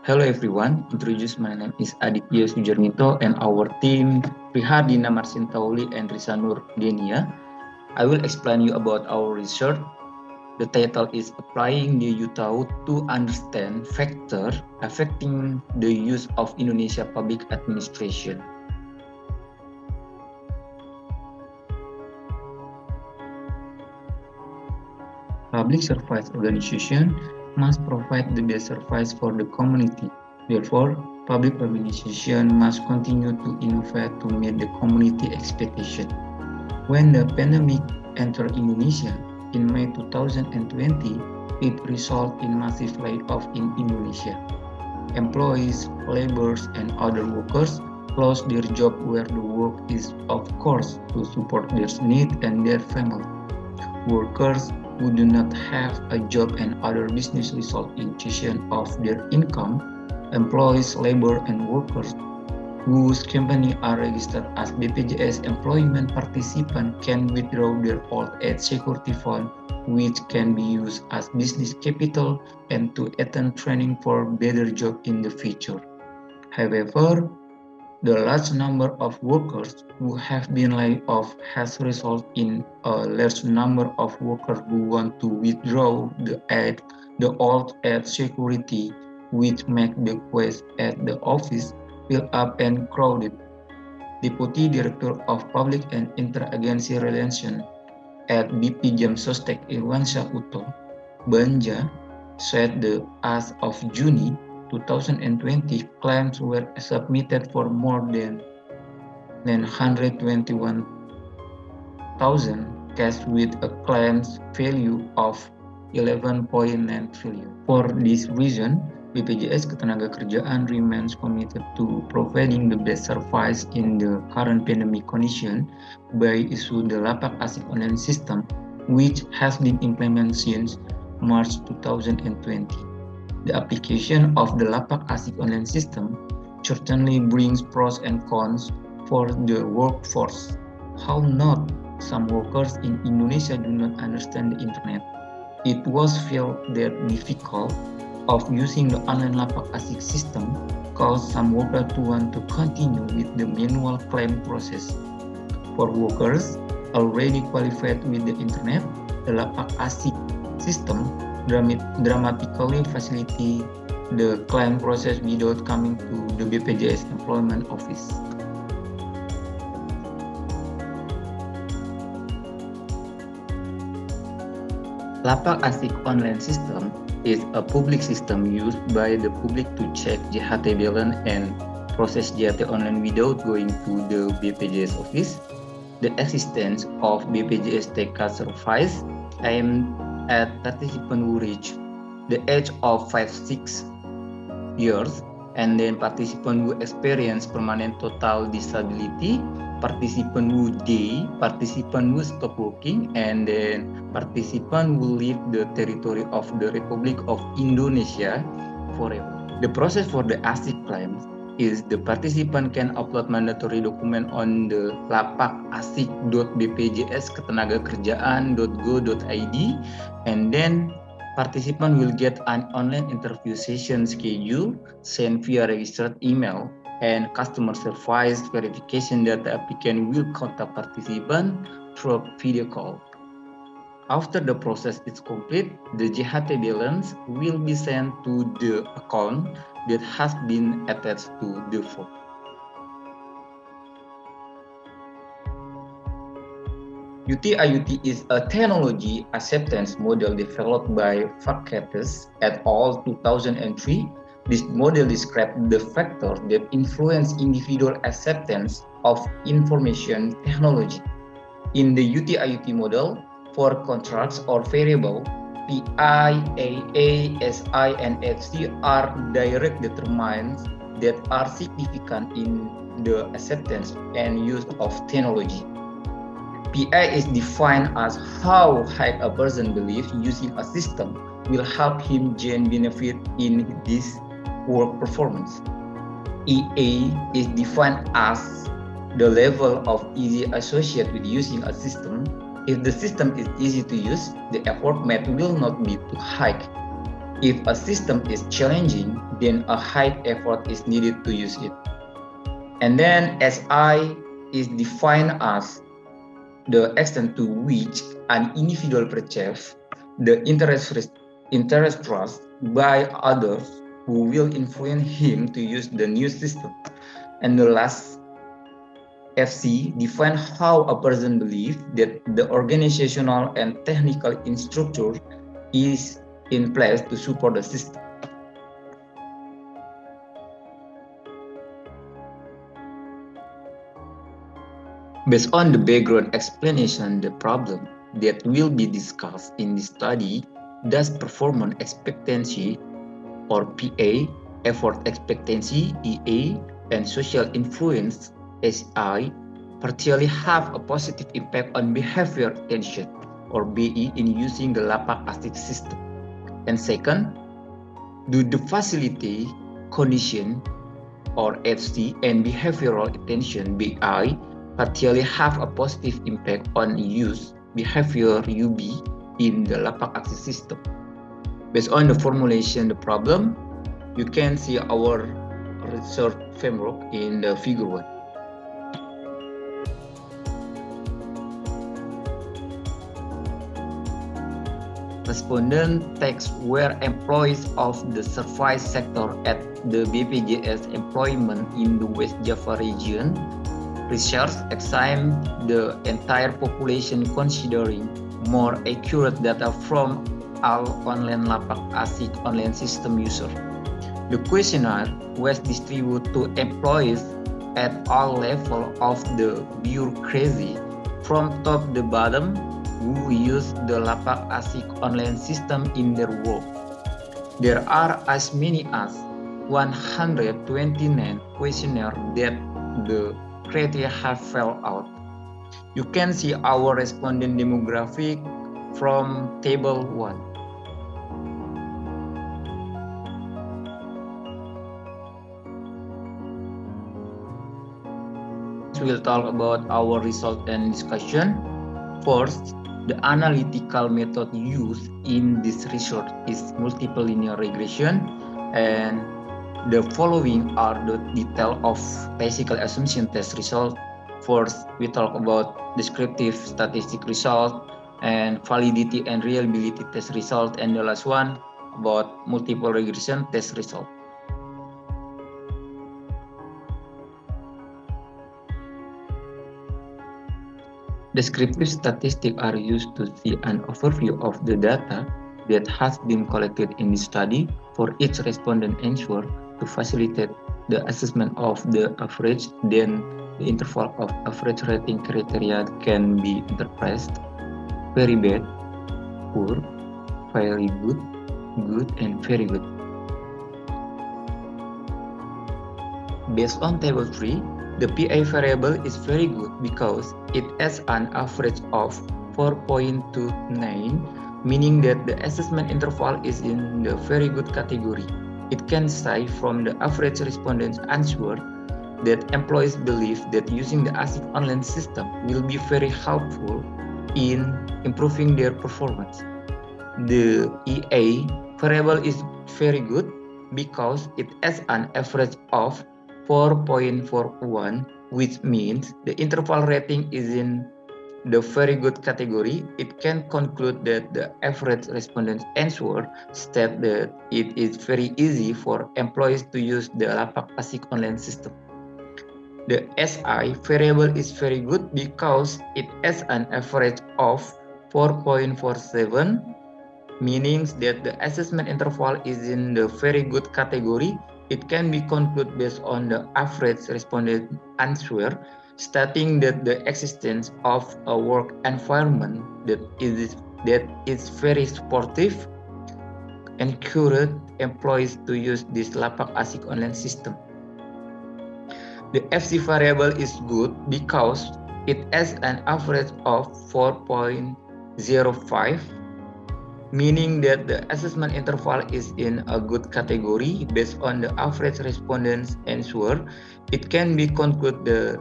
Hello everyone, my name is Aditya Sujarnito and our team Prihardina Marsintauli and Risanur Denia. I will explain you about our research. The title is Applying the UTAU to Understand Factors Affecting the Use of Indonesia Public Administration. Public service organization must provide the best service for the community. Therefore, public organization must continue to innovate to meet the community expectation. When the pandemic entered Indonesia in May 2020, it resulted in massive layoff in Indonesia. Employees, laborers, and other workers lost their job where the work is, of course, to support their needs and their family. Workers who do not have a job and other business result in tuition of their income. Employees, labor, and workers whose company are registered as BPJS employment participant can withdraw their old age security fund, which can be used as business capital and to attend training for better job in the future. However, the large number of workers who have been laid off has resulted in a large number of workers who want to withdraw the old age security, which make the quest at the office filled up and crowded. Deputy Director of Public and Interagency Relations at BP Jam Sostek Irwansyah Uto, Banja, said that as of June 2020, claims were submitted for more than 121,000 cases with a claims value of 11.9 trillion. For this reason, BPJS Ketenagakerjaan remains committed to providing the best service in the current pandemic condition by issuing the Lapak Asik online system, which has been implemented since March 2020. The application of the Lapak Asik online system certainly brings pros and cons for the workforce. How not? Some workers in Indonesia do not understand the internet. It was felt that difficult of using the online Lapak Asik system caused some workers to want to continue with the manual claim process. For workers already qualified with the internet, the Lapak Asik system dramatically facilitates the claim process without coming to the BPJS employment office. Lapak Asik online system is a public system used by the public to check JHT balance and process JHT online without going to the BPJS office. The existence of BPJS TK service aimed at participants who reach the age of 5-6 years, and then participants who experience permanent total disability, participant who die, participant who stop working, and then participant who leave the territory of the Republic of Indonesia forever. The process for the ASIC claims is the participant can upload mandatory document on the lapakasik.bpjsketenagakerjaan.go.id, and then participant will get an online interview session schedule sent via registered email, and customer service verification that the applicant will contact participant through video call. After the process is complete, the JHT balance will be sent to the account that has been attached to the form. UTIUT is a technology acceptance model developed by Faketes et al. 2003. This model describes the factors that influence individual acceptance of information technology. In the UTIUT model, for contracts or variable, PI, AA, SI, and FC are direct determinants that are significant in the acceptance and use of technology. PI is defined as how high a person believes using a system will help him gain benefit in this work performance. EA is defined as the level of easy associated with using a system. If the system is easy to use, the effort made will not be too high. If a system is challenging, then a high effort is needed to use it. And then SI is defined as the extent to which an individual perceives the interest trust by others who will influence him to use the new system. And the last FC define how a person believes that the organizational and technical infrastructure is in place to support the system. Based on the background explanation, the problem that will be discussed in this study, does performance expectancy or PA, effort expectancy EA, and social influence SI partially have a positive impact on behavior attention or BE in using the Lapak ASIC system. And second, do the facility condition or FC and behavioral attention BI partially have a positive impact on use behavior UB in the Lapak ASIC system. Based on the formulation the problem, you can see our research framework in the figure 1. Respondent text were employees of the service sector at the BPJS employment in the West Java region. Research examined the entire population considering more accurate data from all online Lapak ASIC online system users. The questionnaire was distributed to employees at all levels of the bureaucracy, from top to bottom, who use the Lapak ASIC online system in their work. There are as many as 129 questionnaires that the criteria have filled out. You can see our respondent demographic from table 1. We'll talk about our result and discussion. First, the analytical method used in this research is multiple linear regression, and the following are the detail of Bayesical assumption test result. First, we talk about descriptive statistic result and validity and reliability test result, and the last one about multiple regression test result. Descriptive statistics are used to see an overview of the data that has been collected in this study for each respondent answer to facilitate the assessment of the average. Then the interval of average rating criteria can be interpreted: very bad, poor, very good, good, and very good. Based on table 3, the PA variable is very good because it has an average of 4.29, meaning that the assessment interval is in the very good category. It can say from the average respondent's answer that employees believe that using the ASIC online system will be very helpful in improving their performance. The EA variable is very good because it has an average of 4.41, which means the interval rating is in the very good category. It can conclude that the average respondent's answer states that it is very easy for employees to use the Lapak ASIC online system. The SI variable is very good because it has an average of 4.47, meaning that the assessment interval is in the very good category. It can be concluded based on the average respondent answer, stating that the existence of a work environment that is very supportive, encourage employees to use this Lapak ASIC online system. The FC variable is good because it has an average of 4.05, meaning that the assessment interval is in a good category. Based on the average respondent's answer, it can be concluded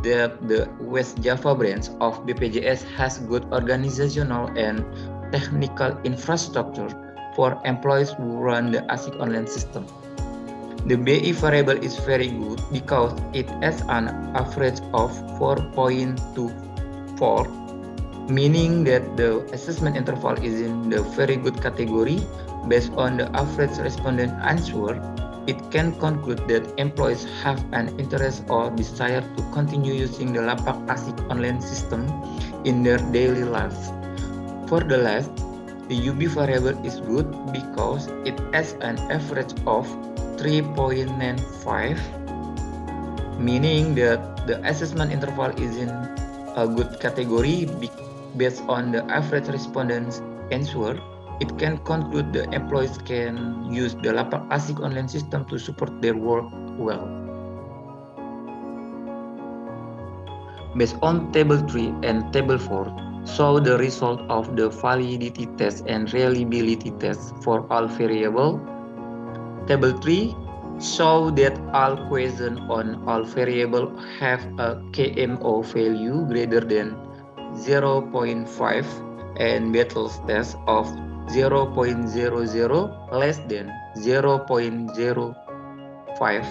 that the West Java branch of BPJS has good organizational and technical infrastructure for employees who run the ASIC online system. The BI variable is very good because it has an average of 4.24, meaning that the assessment interval is in the very good category. Based on the average respondent answer, it can conclude that employees have an interest or desire to continue using the Lapak ASIC online system in their daily lives. For the last, the UB variable is good because it has an average of 3.95, meaning that the assessment interval is in a good category. Based on the average respondent's answer, it can conclude the employees can use the Lapak ASIC online system to support their work well. Based on Table 3 and Table 4, show the result of the validity test and reliability test for all variables. Table 3 show that all questions on all variables have a KMO value greater than 0.5 and Bethel's test of 0.00 less than 0.05.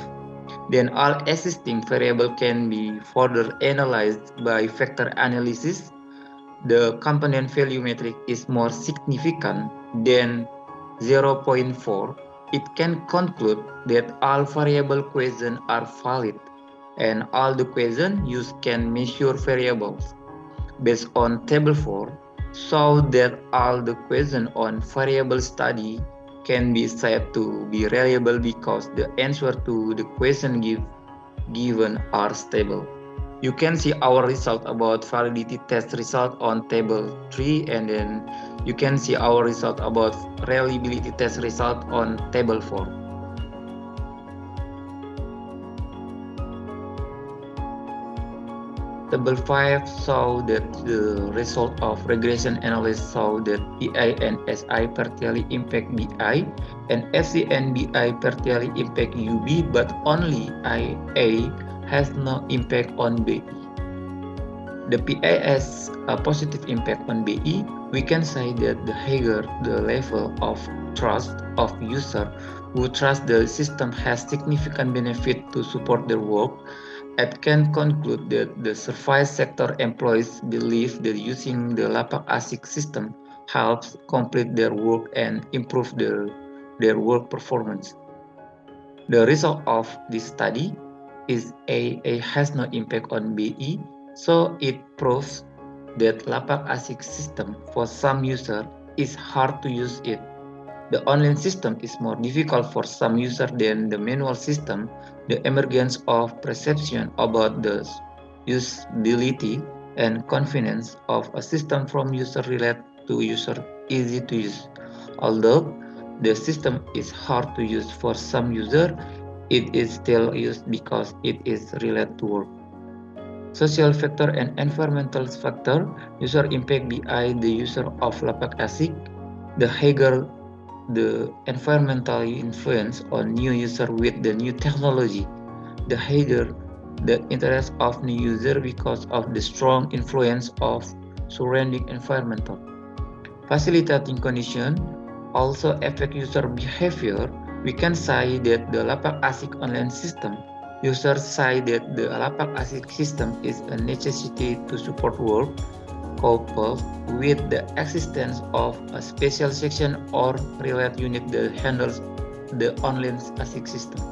Then all existing variables can be further analyzed by vector analysis. The component value metric is more significant than 0.4. It can conclude that all variable questions are valid and all the questions used can measure variables. Based on Table 4, show that all the questions on variable study can be said to be reliable because the answer to the question given are stable. You can see our result about validity test result on Table 3, and then you can see our result about reliability test result on Table 4. Table 5 show that the result of regression analysis show that PI and SI partially impact BI and FC and BI partially impact UB, but only IA has no impact on BI. The PI has a positive impact on BI. We can say that the higher the level of trust of user who trust the system has significant benefit to support their work. It can conclude that the service sector employees believe that using the Lapak ASIC system helps complete their work and improve their work performance. The result of this study is AA has no impact on BE, so it proves that Lapak ASIC system for some user is hard to use it. The online system is more difficult for some users than the manual system. The emergence of perception about the usability and convenience of a system from user relate to user easy to use. Although the system is hard to use for some user, it is still used because it is related to work. Social factor and environmental factor user impact behind the user of Lapak ASIC. The higher the environmental influence on new user with the new technology, the higher the interest of new user because of the strong influence of surrounding environmental. Facilitating condition also affect user behavior. We can say that the Lapak ASIC online system, users say that the Lapak ASIC system is a necessity to support work, coupled with the existence of a special section or related unit that handles the online ASIC system.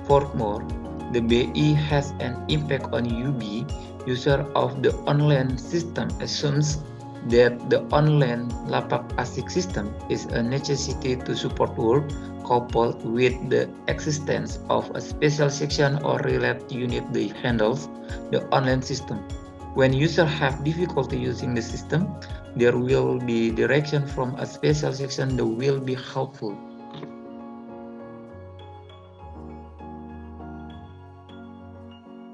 Furthermore, the BI has an impact on UB. User of the online system assumes that the online Lapak ASIC system is a necessity to support work, coupled with the existence of a special section or related unit that handles the online system. When users have difficulty using the system, there will be direction from a special section that will be helpful.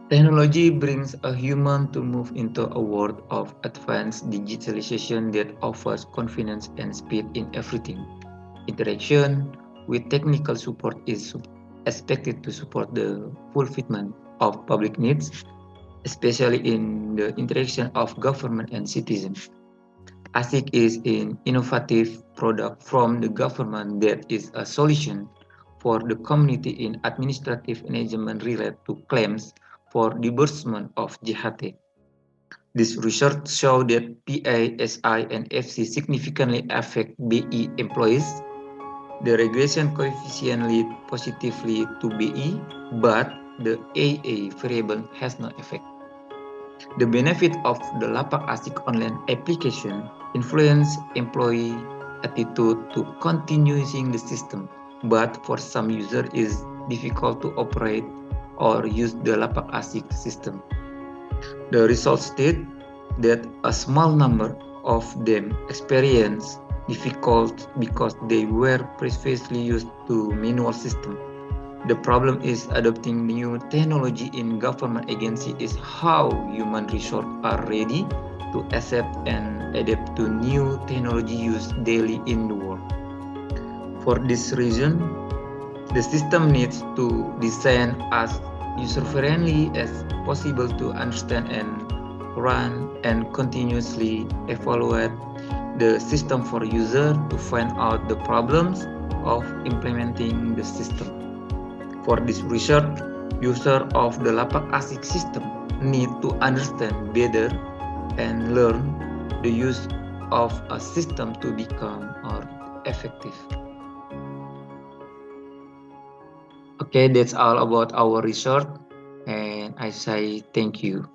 Technology brings a human to move into a world of advanced digitalization that offers convenience and speed in everything. Interaction with technical support is expected to support the fulfillment of public needs, especially in the interaction of government and citizens. ASIC is an innovative product from the government that is a solution for the community in administrative engagement related to claims for disbursement of JHT. This research showed that PA, SI, and FC significantly affect BE employees. The regression coefficient lead positively to BE, but the AA variable has no effect. The benefit of the Lapak ASIC online application influence employee attitude to continue using the system, but for some users it is difficult to operate or use the Lapak ASIC system. The results state that a small number of them experience difficult because they were previously used to manual system. The problem is adopting new technology in government agency is how human resources are ready to accept and adapt to new technology used daily in the world. For this reason, the system needs to design as user-friendly as possible to understand and run and continuously evaluate the system for user to find out the problems of implementing the system. For this research, users of the Lapak ASIC system need to understand better and learn the use of a system to become more effective. Okay, that's all about our research, and I say thank you.